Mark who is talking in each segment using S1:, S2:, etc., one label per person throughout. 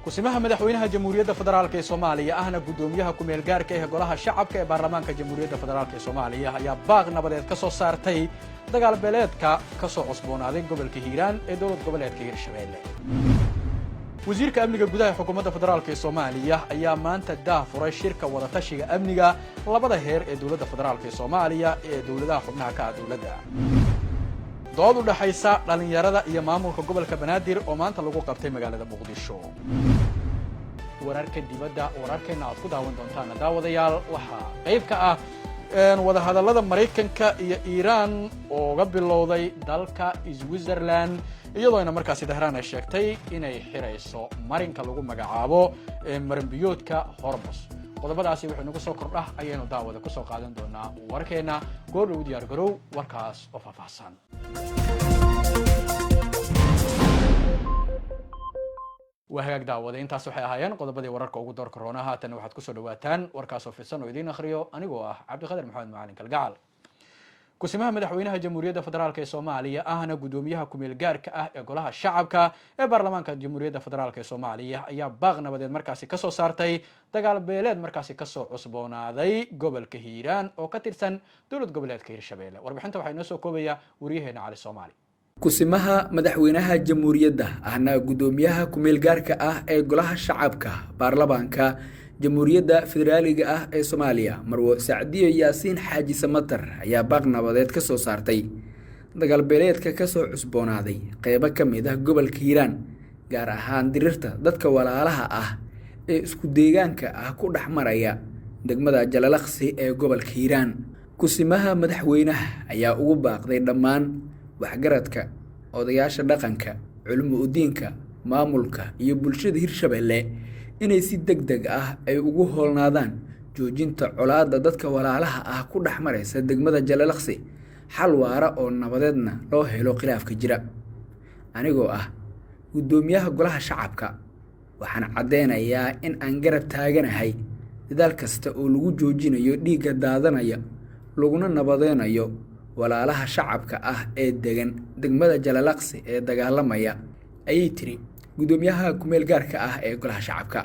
S1: kusimaha madaxweynaha jamhuuriyadda federaalka ee Soomaaliya ahna gudoomiyaha ku meel gaarka ah golaha shacabka ee baarlamaanka jamhuuriyadda federaalka ee Soomaaliya ayaa baaq nabadeed ka soo saartay dagaal beeleedka ka soo cusboonaaday gobolka Hiiraan ee dowlad goboleedka Hiirshabelle. wasiirka amniga gudaha ee xukuumadda federaalka ee Soomaaliya ayaa maanta daafuray shirka wada tashiga amniga labada heer ee dowladda federaalka ee Soomaaliya ee dowladaha xubnaha ka ah dowladda. dood u dhaxaysa dhalinyarada iyo maamulka gobolka Banaadir oo maanta lagu qabtay magaalada Muqdisho. wararka dibadda wararkeena aad ku daawan doontaan daawadayaal waxa qayb ka ah wada hadallada Mareykanka iyo Iiraan oo ga bilowday dalka Switzerland iyadoo ay markaasi Tehran ay sheegtay inay xirayso marinka lagu magacaabo marinbiyoodka Hormuz. qodobadaasi wuxuu nagu soo kordhay ayaynu daawada ku soo qaadan doonaa warkeena goor dhow diyaar garow warkaas oo faahfaahsan. وهاك دعوة أنت صحيح هايان قد بدي ورك وجود دور كورونا هاتن واحد كسر واتان وركاسو في السنة ويدين أخريو أنا جوا عبد القادر محمد معلن كالجعل كسمها مدحوينها جمهورية فدرالك الصومالية أهنا قدوميها كميل جارك يقولها الشعب برلمان كجمهورية فدرالك الصومالية يا باغنا بدل مركزي كسو صارتي تقال بلاد مركزي كسو عصبونا ذي قبل كهيران أو كتيرسن دولة قبلات كهيرشبيلة وربحنتو حينسو كوبيا وريهنا على الصومالي
S2: kusimaha madaxweynaha jamhuuriyadda ahna gudoomiyaha kumeel gaarka ah ee golaha shacabka baarlamaanka jamhuuriyadda federaaliga ah ee Soomaaliya Marwo Sacdiyo Yaasiin Xaaji Samatar ayaa baaq nabadeed ka soo saartay dagaal beeleedka ka soo cusboonaaday qaybo ka mid ah gobolka Hiiraan gaar ahaan dirirta dadka walaalaha ah ee isku deegaanka ah ku dhaxmaraya degmada Jalalaqsi ee gobolka Hiiraan. kusimaha madaxweynaha ayaa ugu baaqday dhammaan waxgaradka odayaasha dhaqanka culimo u diinka maamulka iyo bulshada Hiirshabelle inay si degdeg ah ay ugu hoolnaadaan joojinta colaadda dadka walaalaha ah ku dhaxmaraysa degmada Jalalaqsi xal waara oo nabadeedna loo helo khilaafka jira. anigoo ah gudoomiyaha golaha shacabka waxaan cadeynayaa in aan garab taaganahay dadaal kasta oo lagu joojinayo dhiigga daadanaya laguna nabadeynayo walaalaha shacabka ah ee degan degmada Jalalaqsi ee dagaalamaya ayay tiri gudoomiyaha kumeel gaarka ah ee golaha shacabka.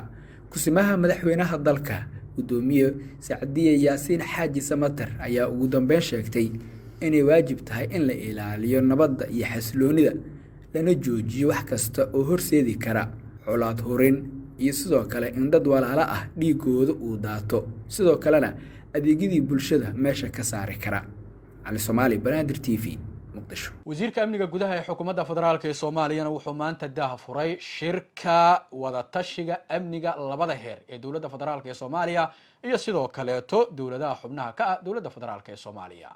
S2: kusimaha madaxweynaha dalka gudoomiye Sacdiyo Yaasiin Xaaji Samatar ayaa ugu dambeyn sheegtay inay waajib tahay in la ilaaliyo nabadda iyo xasiloonida lana joojiyo wax kasta oo horseedi kara colaad horin iyo sidoo kale in dad walaalo ah dhiigooda uu daato sidoo kalena adeegyadii bulshada meesha ka saari kara. على الصومالي بنادر تي في مقدشو.
S1: وزير أمنية جودها حكومة فدرالك الصومالية وحمان تداه فري شركة وذا تشجع أمنية لبضة هير دولة فدرالك الصومالية يصيدوا كليتو دولة حبناها كدولة فدرالك الصومالية.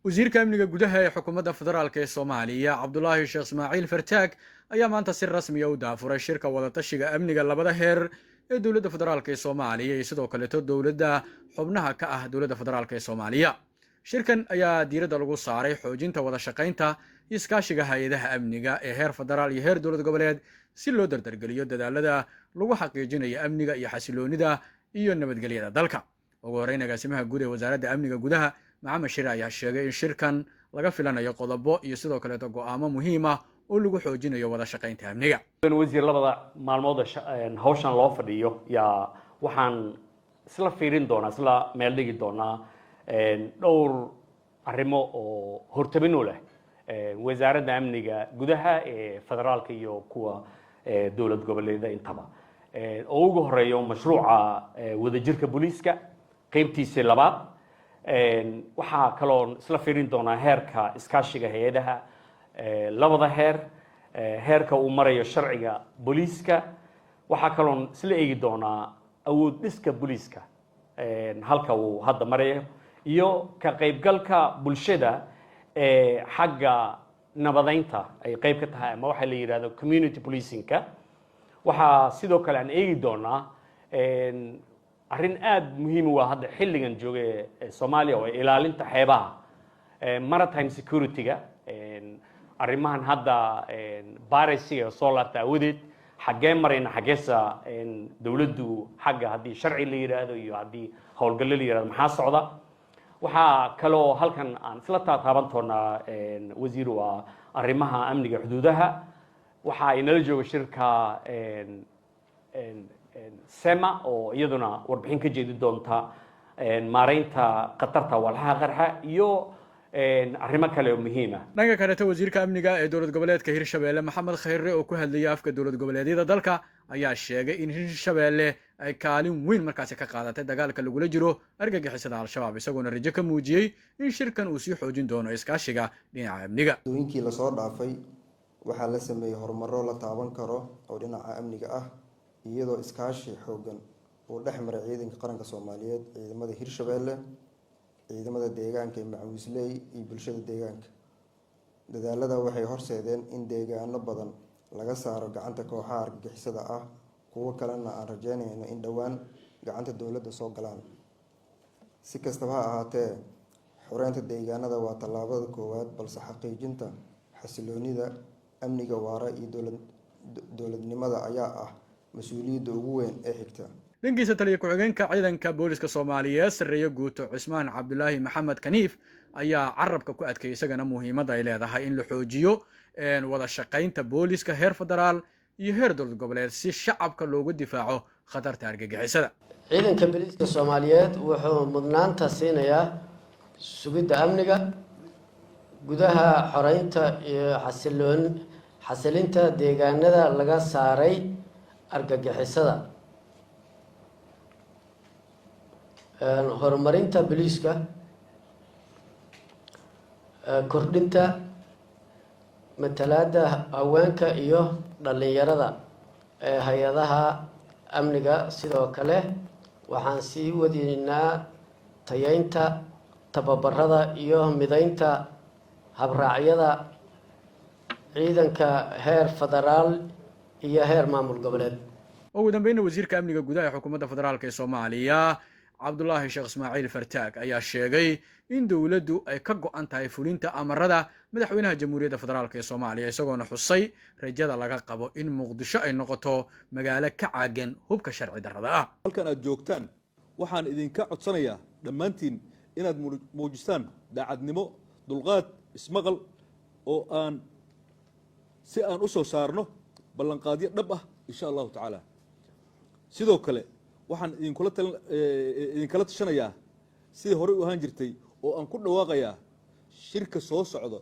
S1: وزير أمنية جودها حكومة فدرالك الصومالية عبد الله الشيخ إسماعيل فرتاك أيام أنت سر رسمي ودا فري شركة وذا تشجع أمنية لبضة هير دولة فدرالك الصومالية يصيدوا كليتو دولة حبناها كدولة فدرالك الصومالية. shirkan ayaa diiradda lagu saaray xoojinta wada shaqaynta iskaashiga hay'adaha amniga ee heer federaal iyo heer dowlad goboleed si loo dardargeliyo dadaalada lagu xaqiijinayo amniga iyo xasiloonida iyo nabadgelyada dalka. ugu horeyn agaasimaha guud ee wasaaradda amniga gudaha Maxamed Shire ayaa sheegay in shirkan laga filanayo qodobo iyo sidoo kale go'aamo muhiim ah oo lagu xoojinayo wada shaqaynta amniga.
S3: wasiir labada maalmood hawshan loo fadhiyo yaa waxaan isla fiirin doonaa isla meel dhigi doonaa dhowr arrimo oo hortabin u leh wasaaradda amniga gudaha ee federaalka iyo kuwa dowlad goboleedyada intaba oo ugu horeeyo mashruuca wadajirka booliiska qaybtiisa labaad waxaa kaloo isla fiirin doonaa heerka iskaashiga hay'adaha labada heerka uu marayo sharciga booliiska waxaa kaloo isla eegi doonaa awood dhiska booliiska halka uu hadda marayo iyo ka qaybgalka bulshada xagga nabadeynta ay qayb ka tahay ama waxa la yiraahdo community policing-ka. waxaa sidoo kale aan eegi doonaa arrin aad muhiim u ah hadda xilligan jooga Soomaaliya oo ilaalinta xeebaha maritime security-ga arrimahan hadda baaraysiga soo laabta awadeed xaggee marayna xaggeesa dowladdu xagga haddii sharci la yiraahdo iyo haddii howlgallo la yiraahdo maxaa socda. waxaa kaloo halkan aan isla taaban doonaa wasiir arrimaha amniga xuduudaha waxa ay nala jooga shirka sema oo iyaduna warbixin ka jeedi doonta maareynta khatarta walxaha qarxa iyo arrimo kale oo muhiim ah.
S1: dhanka kaleeta wasiirka amniga ee dowlad goboleedka Hirshabelle Maxamed Khayre oo ku hadlayay afka dowlad goboleedyada dalka ayaa sheegay in Hirshabelle ay kaalin weyn markaasi ka qaadatay dagaalka lagula jiro argagixisada al-shabaab isagoona rajo ka muujiyay in shirkan uu sii xoojin doono iskaashiga dhinaca amniga.
S4: dooyinkii la soo dhaafay waxaa la sameeyay horumaro la taaban karo oo dhinaca amniga ah iyadoo iskaashi xoogan uu dhex maray ciidanka qaranka Soomaaliyeed ciidamada Hirshabelle ciidamada deegaanka ee macawisley iyo bulshada deegaanka. dadaalada waxay horseedeen in deegaano badan laga saaro gacanta kooxaha argagixisada ah kuwa kalena aan rajeynayno in dhowaan gacanta dowladda soo galaan. si kastaba ha ahaatee xoreynta deegaanada waa tallaabada koowaad balse xaqiijinta xasiloonida amniga waara iyo dowladnimada ayaa ah mas'uuliyadda ugu weyn ee xigta.
S1: dhankiisa taliya ku-xigeenka ciidanka booliska Soomaaliyeed Sareeyo Guuto Cismaan Cabdullaahi Maxamed Kaniif ayaa carabka ku adkeeyay isagana muhiimadda ay leedahay in la xoojiyo wada shaqaynta booliska heer federaal iyo heer dowlad goboleed si shacabka loogu difaaco khatarta argagixisada.
S5: ciidanka booliska Soomaaliyeed wuxuu mudnaanta siinayaa sugidda amniga gudaha xoreynta iyo xasilinta deegaanada laga saaray argagixisada, horumarinta booliska, kordhinta matalaadda haweenka iyo dhalinyarada ee hay-adaha amniga. sidoo kale waxaan sii wadiynaa tayeynta tababarada iyo mideynta habraacyada ciidanka heer federaal iyo heer maamul goboleed.
S1: ugu dambeynna wasiirka amniga gudaha ee xukuumadda federaalka ee Soomaaliya Cabdullaahi Sheekh Ismaaciil Fartaag ayaa sheegay in dowladdu ay ka go'an tahay fulinta amarada madaxweynaha Jamhuuriyadda Federaalka ee Soomaaliya isagoona xusay rajada laga qabo in Muqdisho ay noqoto magaalo ka caagan hubka sharci darrada ah.
S6: halkan aad joogtaan waxaan idinka codsanayaa dhammaantiin inaad muujistaan daacadnimo, dulqaad, ismaqal oo si aan u soo saarno ballanqaadyo dhab ah insha Allahu tacaala. sidoo kale waxaan idinkala tashanayaa sidii horey u ahaan jirtay oo aan ku dhawaaqayaa shirka soo socda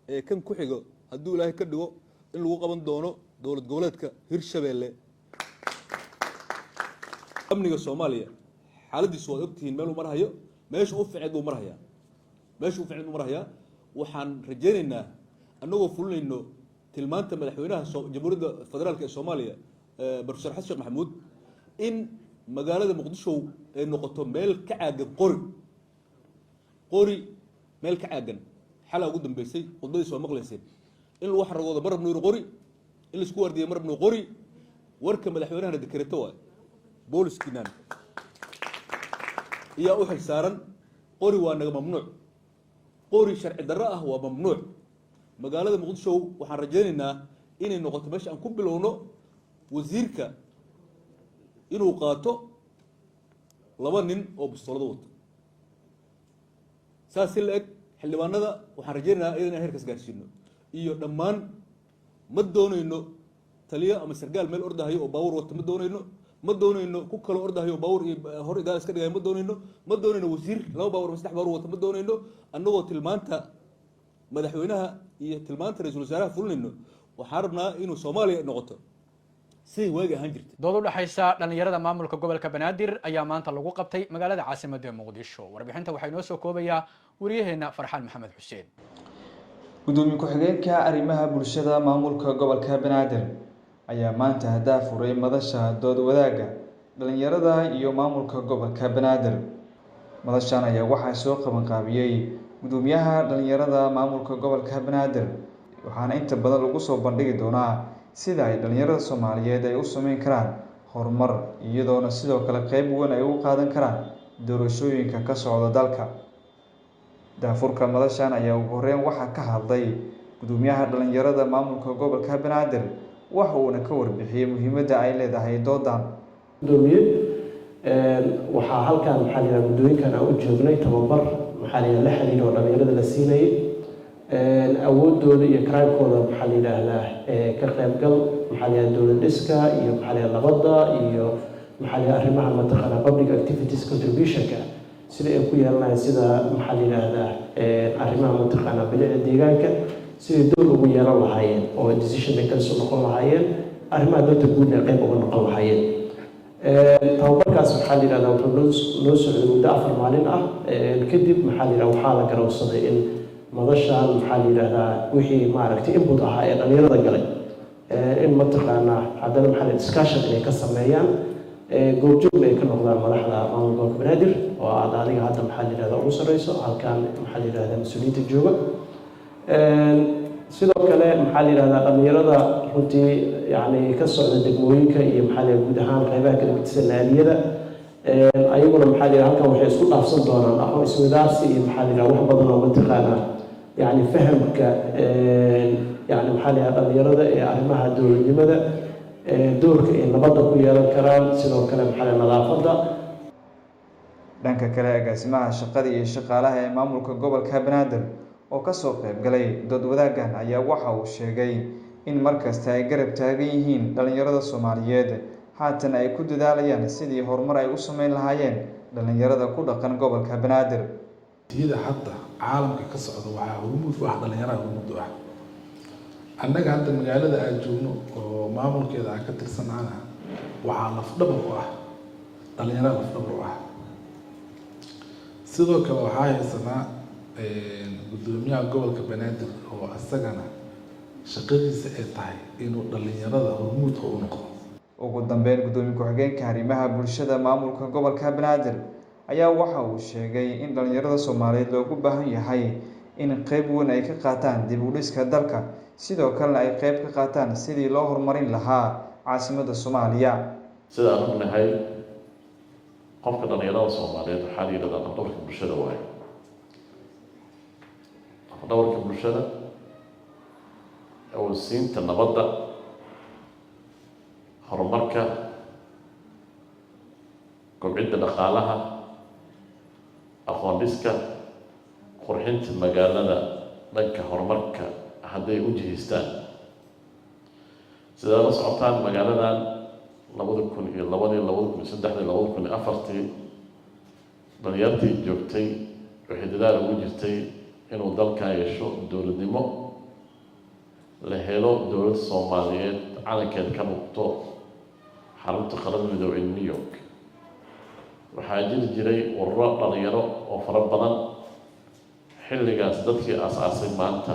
S6: ee kan ku xigo hadduu Ilaahay ka dhigo in lagu qaban doono dowlad goboleedka Hirshabelle. amniga Soomaaliya xaaladiisu waa ogtihiin meel uu marahayo, meesha u fiicneed buu marahayaa. waxaan rajaynaynaa annagoo fulinayno tilmaanta madaxweynaha Jamhuuriyadda Federaalka ee Soomaaliya Professor Xasan Sheekh Maxamuud in magaalada Muqdisho ay noqoto meel ka caagan qori meel ka caagan. xalaa ugu dambeysay qodbadiisa waa maqlayseen in lagu xaragoodo marab nuur qori, in la isku wardiyo marab nuur qori. warka madaxweynahana dekreto waa booliskiinaan iyaa u xil saaran. qori waa naga mamnuuc, qori sharci darro ah waa mamnuuc. magaalada Muqdisho waxaan rajaynaynaa inay noqoto meesha aan ku bilowno wasiirka inuu qaato 2 nin oo bistoolado wato. saas si la eg xildhibaanada waxaan rajaynaynaa inaan heerkaas gaarsiino iyo dhammaan. ma doonayno taliyo ama sargaal meel ordahayo oo baawur wato, ma doonayno ku kala ordahayo oo baawur iyo hor idaal iska dhigayo, ma doonayno wasiir 2 baawur ama 3 baawur wato, ma doonayno. annagoo tilmaanta madaxweynaha iyo tilmaanta ra'iisul wasaaraha fulinayno waxaan rabnaa inuu Soomaaliya noqoto sidii waagi ahaan jirtay.
S1: dood u dhaxaysa dhalinyarada maamulka gobolka Banaadir ayaa maanta lagu qabtay magaalada caasimadda Muqdisho. warbixinta waxay noo soo koobayaa wariyaheena Farxaan Maxamed Xuseen.
S7: gudoomiye ku-xigeenka arrimaha bulshada maamulka gobolka Banaadir ayaa maanta hadaa furay madasha dood wadaaga dhalinyarada iyo maamulka gobolka Banaadir. madashan ayaa waxaa soo qaban qaabiyay gudoomiyaha dhalinyarada maamulka gobolka Banaadir waxaana inta badan lagu soo bandhigi doonaa sida ay dhalinyarada Soomaaliyeed ay u sameyn karaan horumar iyadoona sidoo kale qayb weyn ay u qaadan karaan doorashooyinka ka socda dalka. daafurka madashan ayaa ugu horeyn waxaa ka hadlay gudoomiyaha dhalinyarada maamulka gobolka Banaadir waxa uuna ka warbixiyay muhiimadda ay leedahay doodan.
S8: gudoomiye waxaa halkan gudooyinkan aan u joognay tababar la xiriiro dhalinyarada la siinayay awoodooda iyo crime-kooda ka qaybgal maxaa la dowlad dhiska iyo maxaa la nabadda iyo maxaa la arrimaha mataqaanaa public activities contributionka sida ay ku yeelanayaan sida maxaa la yidhaahdaa arrimaha mataqaanaa bilicda deegaanka siday dowr ugu yeelan lahaayeen oo decision makers u noqon lahaayeen arrimaha dowladda guudna qayb uga noqon lahaayeen tababarkaas waxaa la yidhahdaa wuxuu noo socday muddo 4 maalin ah kadib maxaa la yidhahdaa waxaa la garowsaday in madashaan maxaa la yidhahdaa wixii maaragtay input ahaa ee dhalinyarada galay in mataqaanaa haddana maxaa la discussion inay ka sameeyaan goobjoogna ay ka noqdaan madaxda maamulka gobolka banaadir oo aad adiga hadda maxaa la yidhahdaa ugu sarreyso halkaan maxaa la yidhahdaa mas-uuliyiinta jooga sidoo kale maxaa la yidhahdaa dhalinyarada runtii yacni ka socda degmooyinka iyo maxaa la guud ahaan qaybaha kala gedisan naadiyada ayaguna maxaa la yidhahdaa halkan waxay isku dhaafsan doonaan aqoon iswadaarsi iyo maxaa la yidhahdaa wax badan oo mataqaanaa yacni fahamka yacni maxaa la yidhahdaa dhalinyarada ee arrimaha dowladnimada doorka ay nabadda ku yeelan karaan sidoo kale maxaa la nadaafadda.
S7: dhanka kale agaasimaha shaqada iyo shaqaalaha ee maamulka gobolka banaadir oo kasoo qayb galay dood wadaaggan ayaa waxa uu sheegay in markasta ay garab taagan yihiin dhalinyarada Soomaaliyeed haatan ay ku dadaalayaan sidii horumar ay u sameyn lahaayeen dhalinyarada ku dhaqan gobolka banaadir.
S9: sida hadda caalamka ka socda waxa hormuud wax dhalinyarada hormuud ah annaga hadda magaalada aan joogno oo maamulkeeda aan ka tirsanaana waxa lafdhabar u ah dhalinyarada lafdhabar u ah sidoo kale waxa haysanaa gudoomiyaha gobolka banaadir oo asagana shaqadiisa ay tahay inuu dhalinyarada hormuud u noqdo.
S7: ugu dambeyn gudoomiye ku-xigeenka arrimaha bulshada maamulka gobolka banaadir ayaa waxa uu sheegay in dhalinyarada Soomaaliyeed loogu baahan yahay in qayb weyn ay ka qaataan dib u dhiska dalka sidoo kalena ay qayb ka qaataan sidii loo horumarin lahaa caasimadda Soomaaliya.
S10: sida aan ognahay qofka dhalinyarada Soomaaliyeed waxaa la yidhahdaa dhaqanka bulshada waaye dhaqanka bulshada oo siinta nabadda horumarka kobcinta dhaqaalaha aqoon dhiska qurxinta magaalada dhanka horumarka hadday u jihaystaan sidaa la socotaan magaaladan 2002 2003 2004 dhalinyartii joogtay waxay dadaal ugu jirtay inuu dalkan yeesho dowladnimo la helo dowlad Soomaaliyeed calankeed ka muuqdo xarunta qaramada midoobay ee New York waxaa jiri jiray ururo dhalinyaro oo fara badan xilligaas dadkii aasaasay maanta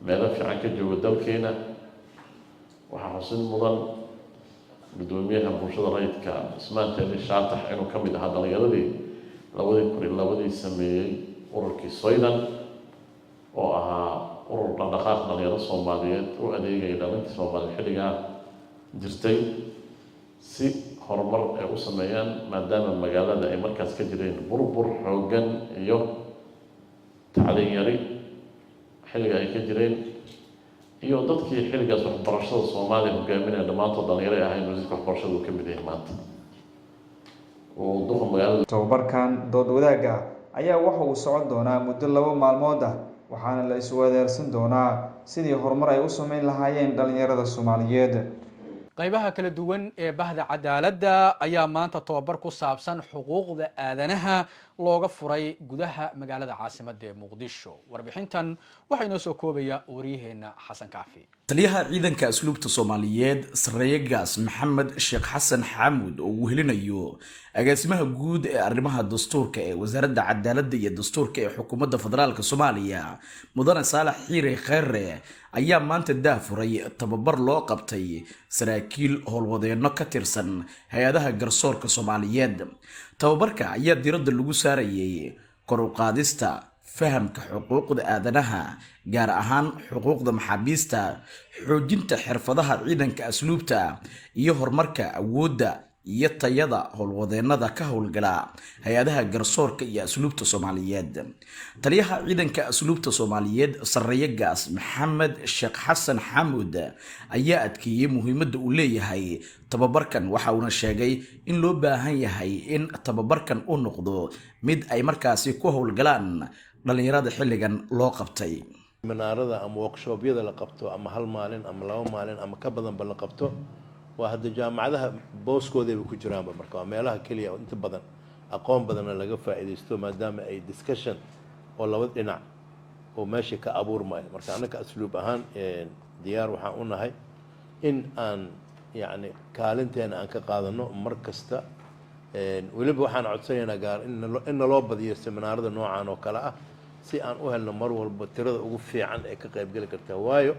S10: meelo fiican ka jooga dalkeena waxaa xusin mudan gudoomiyaha bulshada rayidka Ismaan Taali Shaatax inuu ka mid ahaa dhalinyaradii 2002 sameeyay ururkii Soydan oo ahaa urur dhaqdhaqaaq dhalinyaro Soomaaliyeed u adeegaya dhalinta Soomaaliyeed xilligaa jirtay si horumar ay u sameeyaan maadaama magaalada ay markaas ka jireen burbur xooggan iyo tacliin yari xilliga ay ka jireen iyo dadkii xilligaas waxbarashada Soomaaliya hogaaminaya dhammaantood dhalinyaro ay ahayn wasiirka waxbarashada uu ka mid yahay maanta oo duqa magaalada.
S7: tababarkan dood wadaagga ayaa waxa uu socon doonaa muddo 2 maalmood ah waxaana la iswadaarsan doonaa sidii horumar ay u sameyn lahaayeen dhalinyarada Soomaaliyeed.
S1: qaybaha kala duwan ee bahda cadaaladda ayaa maanta tababar ku saabsan xuquuqda aadanaha looga furay gudaha magaalada caasimadda ee Muqdisho. warbixintan waxa inoo soo koobaya wariyaheena Xasan Kaafi.
S11: taliyaha ciidanka asluubta Soomaaliyeed Sareeye Gaas Maxamed Sheekh Xasan Xamuud oo uu helinayo agaasimaha guud ee arrimaha dastuurka ee wasaaradda cadaaladda iyo dastuurka ee xukuumadda federaalka Soomaaliya Mudane Saalax Xiire Khayre ayaa maanta daafuray tababar loo qabtay saraakiil howlwadeenno ka tirsan hay'adaha garsoorka Soomaaliyeed. tababarka ayaa diiradda lagu saarayay kor u qaadista fahamka xuquuqda aadanaha gaar ahaan xuquuqda maxaabiista xoojinta xirfadaha ciidanka asluubta iyo horumarka awoodda iyo tayada howlwadeennada ka howlgala hay'adaha garsoorka iyo asluubta Soomaaliyeed. taliyaha ciidanka asluubta Soomaaliyeed Sareeye Gaas Maxamed Sheekh Xasan Xamuud ayaa adkeeyay muhiimadda uu leeyahay tababarkan waxa uuna sheegay in loo baahan yahay in tababarkan uu noqdo mid ay markaasi ku howlgalaan dhalinyarada xilligan loo qabtay.
S12: seminaarada ama workshoopyada la qabto ama hal maalin ama 2 maalin ama ka badanba la qabto waa hadda jaamacadaha booskooda ku jiraanba marka waa meelaha kaliya inta badan aqoon badan laga faa'iideysto maadaama ay discussion oo laba dhinac oo meesha ka abuurmay marka anaka asluub ahaan diyaar waxaan u nahay in aan yani kaalinteena aan ka qaadano mar kasta waliba waxaan codsanaynaa gaar in loo badiyo seminaarada noocan oo kala ah si aan u helno mar walba tirada ugu fiican ee ka qayb gali karta waayo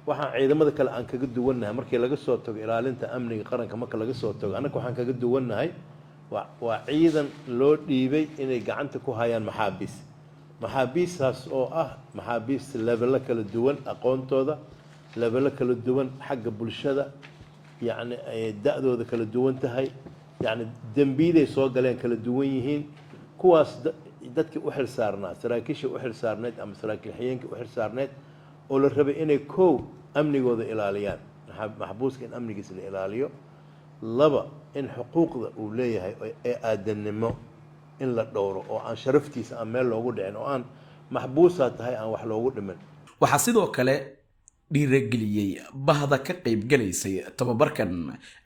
S12: waxaan ciidamada kale aan kaga duwanahay markii laga soo tago ilaalinta amniga qaranka marka laga soo tago anaka waxaan kaga duwanahay waa ciidan loo dhiibay inay gacanta ku hayaan maxaabiistaas oo ah maxaabiis level kala duwan aqoontooda level kala duwan xagga bulshada yani ay da'dooda kala duwan tahay yani dambiiday soo galeen kala duwan yihiin kuwaas dadkii u xil saarnaa saraakiisha u xil saarneed ama saraakiil xigeenka u xil saarneed oo la rabay inay koow amnigooda ilaaliyaan maxbuuska in amnigiisa la ilaaliyo laba in xuquuqda uu leeyahay ee aadannimo in la dhowro oo aan sharaftiisa aan meel loogu dhicin oo aan maxbuusaa tahay aan wax loogu dhimin
S11: waxaa sidoo kale dhiirageliyey bahda ka qaybgalaysay tababarkan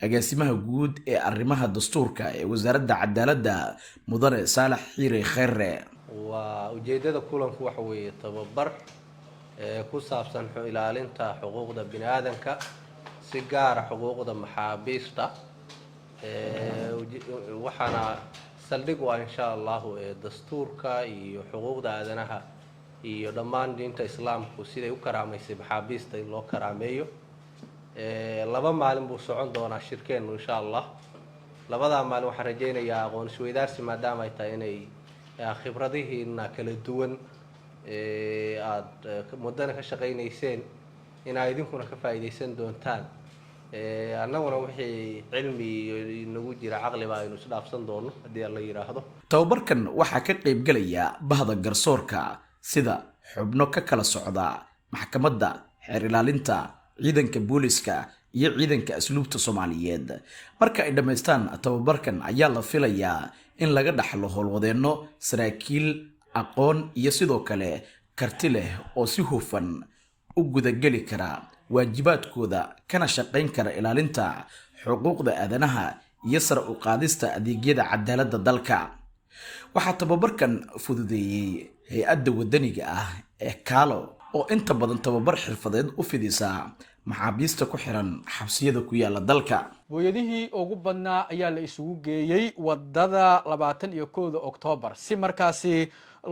S11: agaasimaha guud ee arrimaha dastuurka ee wasaaradda cadaaladda mudane saalax xiire khayre
S13: waa ujeedada kulanku waxa weeye tababar ku saabsan ilaalinta xuquuqda bini'aadanka si gaara xuquuqda maxaabiista waxaana saldhig u ah insha allahu dastuurka iyo xuquuqda aadanaha iyo dhammaan diinta islaamku siday u karaamaysay maxaabiista in loo karaameeyo 2 maalin buu socon doonaa shirkeennu insha allah 2 maalin waxaan rajaynayaa aqoon isweydaarsi maadaama ay tahay inay khibradihiina kala duwan aad muddana ka shaqaynayseen inaa idinkuna ka faa'iidaysan doontaan annaguna wixii cilmi nagu jira caqliba aynu isdhaafsan doono haddii alla yidhaahdo
S11: tababarkan waxaa ka qaybgalaya bahda garsoorka sida xubno ka kala socda maxkamadda xeer ilaalinta ciidanka booliska iyo ciidanka asluubta Soomaaliyeed marka ay dhameystaan tababarkan ayaa la filayaa in laga dhaxlo howlwadeenno saraakiil aqoon iyo sidoo kale karti leh oo si hufan u gudagali kara waajibaadkooda kana shaqayn kara ilaalinta xuquuqda aadanaha iyo sar u qaadista adeegyada cadaaladda dalka waxaa tababarkan fududeeyay hay-adda wadaniga ah ee kaalo oo inta badan tababar xirfadeed u fidisa maxaabiista ku xiran xabsiyada ku yaala dalka
S1: booyadihii ugu badnaa ayaa la isugu geeyey wadada 21 Oktoobar si markaasi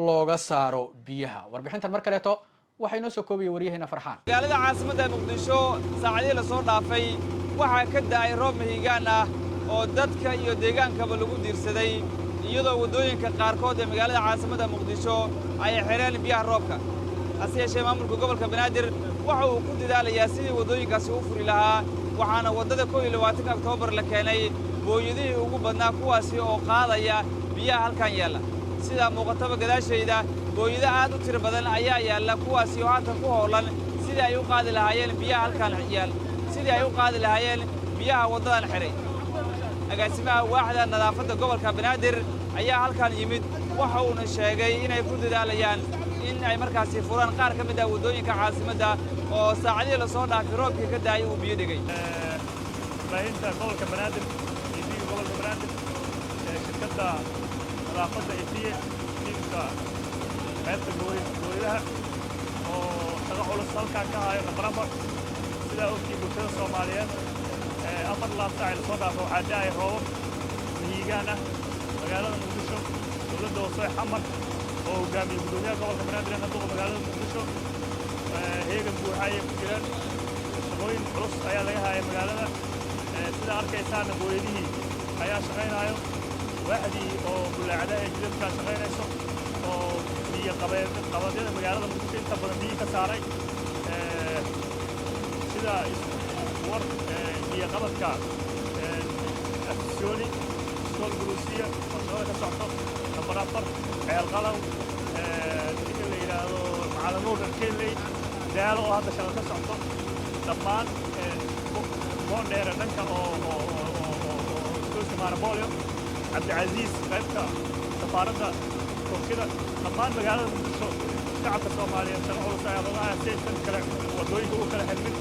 S1: looga saaro biyaha warbixintan mar kaleeto waxay noo soo koobiyay wariyahayna Farxaan
S14: magaalada caasimadda Muqdisho saacadii la soo dhaafay waxaa ka da'ay roob mahigaan ah oo dadka iyo deegaankaba lagu diirsaday iyadoo wadooyinka qaarkood ee magaalada caasimadda Muqdisho ay xireen biyaha roobka hase yeeshee maamulka gobolka Banaadir waxa uu ku dadaalayaa sidii wadooyinkaasi u furi lahaa waxaana wadada 21 Oktoobar la keenay booyadihii ugu badnaa kuwaasi oo qaadaya biyaha halkan yaala sida muuqataba gadaashayda booyada aad u tiro badan ayaa yaala kuwaasi oo haatan ku howlan sidii ay u qaadi lahaayeen biyaha halkan yaal sidii ay u qaadi lahaayeen biyaha wadadan xiray agaasimaha waaxda nadaafadda gobolka Banaadir ayaa halkan yimid waxa uu sheegay inay ku dadaalayaan in ay markaasi furaan qaar ka mid ah wadooyinka caasimadda oo saacadii la soo dhaafay roobkii ka daayay uu biyo dhigay
S15: baahinta gobolka Banaadir iyo gobolka Banaadir shirkadda nadaafadda iyo tiimka qaybta gooyaha oo shaqo culus halkan ka hayo nafarafar sida ogtii bulshada Soomaaliyeed afar laabtaac la soo dhaafo waxaa daayay roobab mihigaan ah magaalada Muqdisho dowladda hoose xamar oo hogaamiye gudoomiyaha gobolka Banaadir ee duqa magaalada Muqdisho heegan buuxa ay ku jiraan shaqooyin culus ayaa laga hayay magaalada sida arkaysaana booyadihii ayaa shaqaynayo waaxdii oo bulaacada ee jidadka shaqaynayso oo biyo qabadyada magaalada Muqdisho inta badan biyo ka saaray sida war biyo qabadka afsiyooni iskool buruusiya oo ka socdo nambar 4 ceel qalaw ninka la yidhaahdo macalanuur keley daalo oo hadda shaqo ka socdo dhammaan boondheere dhanka oo iskuulka maarabolio cabdicasiis qaybta safaaradda turkida dhammaan magaalada Muqdisho shacabka Soomaaliyeed shan culus ayaa looga aasaysan kale wadooyinka u kala xirmin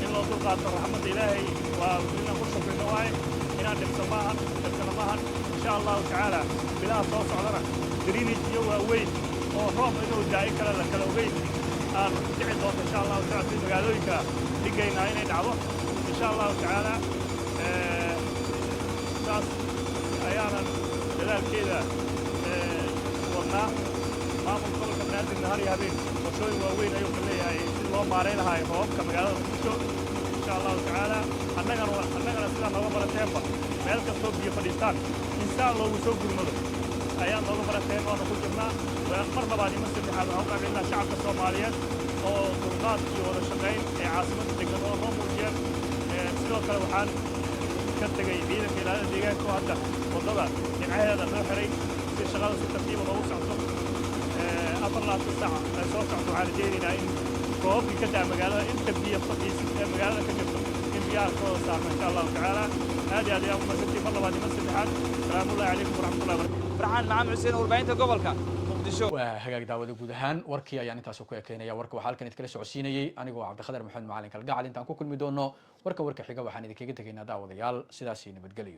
S15: in loo dulqaato raxmadda Ilaahay waa inaan ku shukrino waaye inaan dhibso maahan dhibkana maahan insha allahu tacaala bilaha soo socdana drainage iyo waaweyn oo roob inuu daa'i kale la kala ogeyn aan dhici doonto insha allahu tacaala si magaalooyinka dhigaynaa inay dhacdo insha allahu tacaala saas ayaanan dadaalkeeda wadnaa maamulka gobolka banaadir nahar iyo habeen qorshooyin waaweyn ayuu ka leeyahay si loo maareyn lahaa roobabka magaalada muqdisho insha allahu tacaala annagana sidaa nooga barateenba meel kastoo biyo fadhiistaan insaan loogu soo gurmado ayaan nooga barateen waanu ku jirnaa mar labaad iyo mar saddexaad waxaan u qaabilnaa shacabka Soomaaliyeed oo dulqaad iyo wada shaqayn ee caasimadda degan oo noo muujiyeen sidoo kale waxaan ka tegay ciidanka ilaalada deegaanka oo hadda waddada dhinaceeda loo xiray si shaqada si tartiiba loogu socdo 24 saac ay soo socdo waxaan rajaynaynaa in roobkii ka daa magaalada inta biyo fadhiisan ee magaalada ka jirto in biyaha soo saarno insha allahu tacaala aad iyo aad ayaan umasantii mar labaad iyo mar saddexaad salaamullahi calaykum waraxmatullahi wabarakatu
S14: farxaan maxamed xuseen warbaahinta gobolka muqdisho
S1: waa hagaag daawada guud ahaan warkii ayaan intaas ku ekeynaya warka waxaa halkan idin kala socodsiinayay anigoo cabdiqadar maxamed macalin kalgacal intaan ku kulmi doono warka xiga waxaan idinkaga tegaynaa daawadayaal sidaasi nabadgelyo